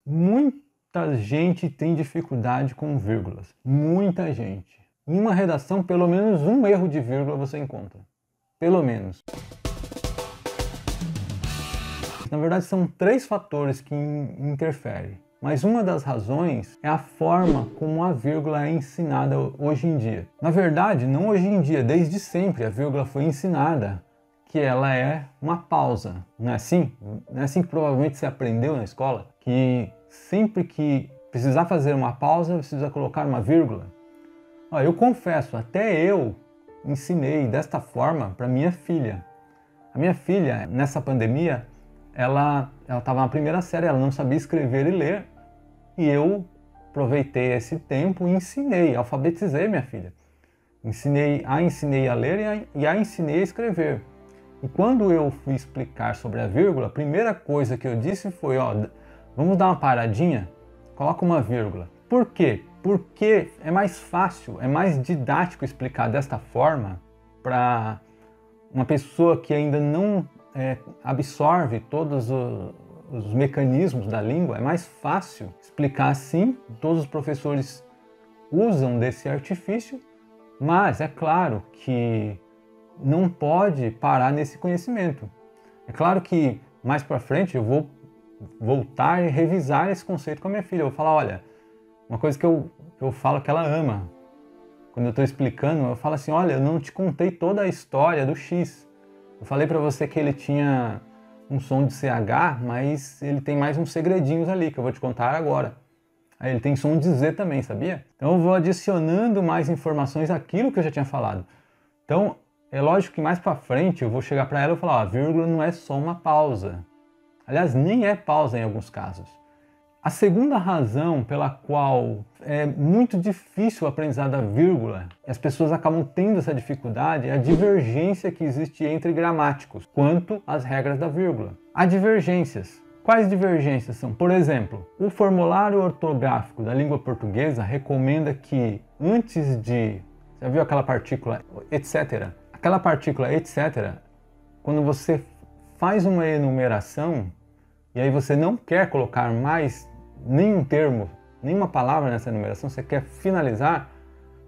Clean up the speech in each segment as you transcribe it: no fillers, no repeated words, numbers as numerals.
Muita gente tem dificuldade com vírgulas. Muita gente. Em uma redação, pelo menos um erro de vírgula você encontra. Pelo menos. Na verdade, são 3 fatores que interferem. Mas uma das razões é a forma como a vírgula é ensinada hoje em dia. Na verdade, não hoje em dia, desde sempre a vírgula foi ensinada que ela é uma pausa. Não é assim? Não é assim que provavelmente você aprendeu na escola? Que sempre que precisar fazer uma pausa, precisa colocar uma vírgula? Eu confesso, até eu ensinei desta forma para minha filha. A minha filha, nessa pandemia, ela estava na primeira série, ela não sabia escrever e ler, e eu aproveitei esse tempo e ensinei, alfabetizei minha filha. Ensinei a ler e a ensinei a escrever. E quando eu fui explicar sobre a vírgula, a primeira coisa que eu disse foi, vamos dar uma paradinha, coloca uma vírgula. Por quê? Porque é mais fácil, é mais didático explicar desta forma para uma pessoa que ainda não absorve todos os mecanismos da língua. É mais fácil explicar assim. Todos os professores usam desse artifício, mas é claro que não pode parar nesse conhecimento. É claro que mais para frente eu vou voltar e revisar esse conceito com a minha filha. Eu vou falar, olha, uma coisa que eu falo que ela ama, quando eu estou explicando, eu falo assim, olha, eu não te contei toda a história do X. Eu falei para você que ele tinha um som de CH, mas ele tem mais uns segredinhos ali, que eu vou te contar agora. Aí ele tem som de Z também, sabia? Então eu vou adicionando mais informações àquilo que eu já tinha falado. Então, é lógico que mais para frente eu vou chegar para ela e falar, a vírgula não é só uma pausa. Aliás, nem é pausa em alguns casos. A segunda razão pela qual é muito difícil o aprendizado da vírgula, e as pessoas acabam tendo essa dificuldade, é a divergência que existe entre gramáticos quanto às regras da vírgula. Há divergências. Quais divergências são? Por exemplo, o formulário ortográfico da língua portuguesa recomenda que antes de... Já viu aquela partícula etc? Aquela partícula etc, quando você faz uma enumeração e aí você não quer colocar mais nenhum termo, nenhuma palavra nessa enumeração, você quer finalizar,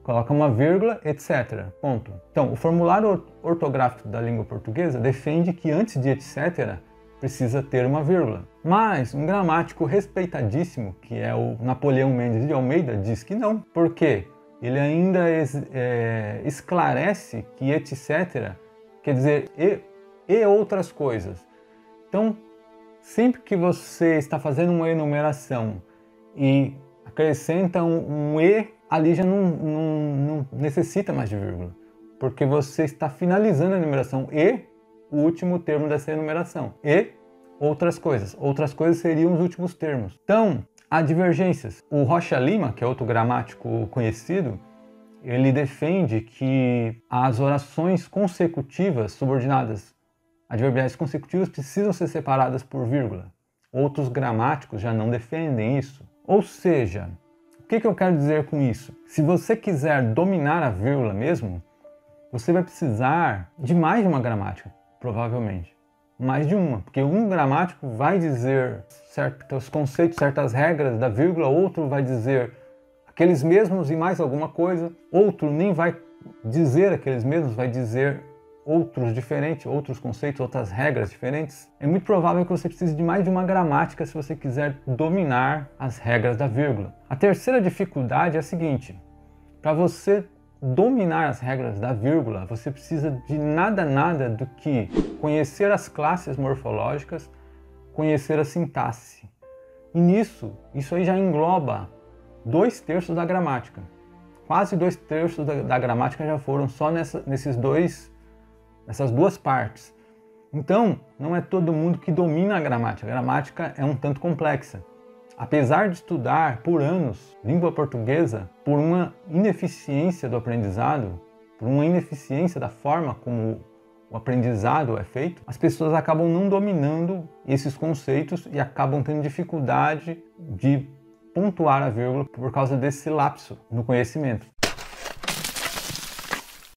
coloca uma vírgula, etc. Ponto. Então, o formulário ortográfico da língua portuguesa defende que antes de etc. precisa ter uma vírgula. Mas um gramático respeitadíssimo, que é o Napoleão Mendes de Almeida, diz que não. Por quê? Ele ainda esclarece que etc. quer dizer e outras coisas. Então, sempre que você está fazendo uma enumeração e acrescenta um E, ali já não necessita mais de vírgula, porque você está finalizando a enumeração e o último termo dessa enumeração. E outras coisas. Outras coisas seriam os últimos termos. Então, há divergências. O Rocha Lima, que é outro gramático conhecido, ele defende que as orações consecutivas subordinadas adverbiais consecutivas precisam ser separadas por vírgula. Outros gramáticos já não defendem isso. Ou seja, o que eu quero dizer com isso? Se você quiser dominar a vírgula mesmo, você vai precisar de mais de uma gramática, provavelmente. Mais de uma, porque um gramático vai dizer certos conceitos, certas regras da vírgula, outro vai dizer aqueles mesmos e mais alguma coisa, outro nem vai dizer aqueles mesmos, vai dizer outros diferentes, outros conceitos, outras regras diferentes. É muito provável que você precise de mais de uma gramática se você quiser dominar as regras da vírgula. A terceira dificuldade é a seguinte: para você dominar as regras da vírgula, você precisa de nada do que conhecer as classes morfológicas, conhecer a sintaxe. E isso aí já engloba 2/3 da gramática. Quase 2/3 da gramática já foram só nessas duas partes. Então, não é todo mundo que domina a gramática. A gramática é um tanto complexa. Apesar de estudar por anos língua portuguesa, por uma ineficiência do aprendizado, por uma ineficiência da forma como o aprendizado é feito, as pessoas acabam não dominando esses conceitos e acabam tendo dificuldade de pontuar a vírgula por causa desse lapso no conhecimento.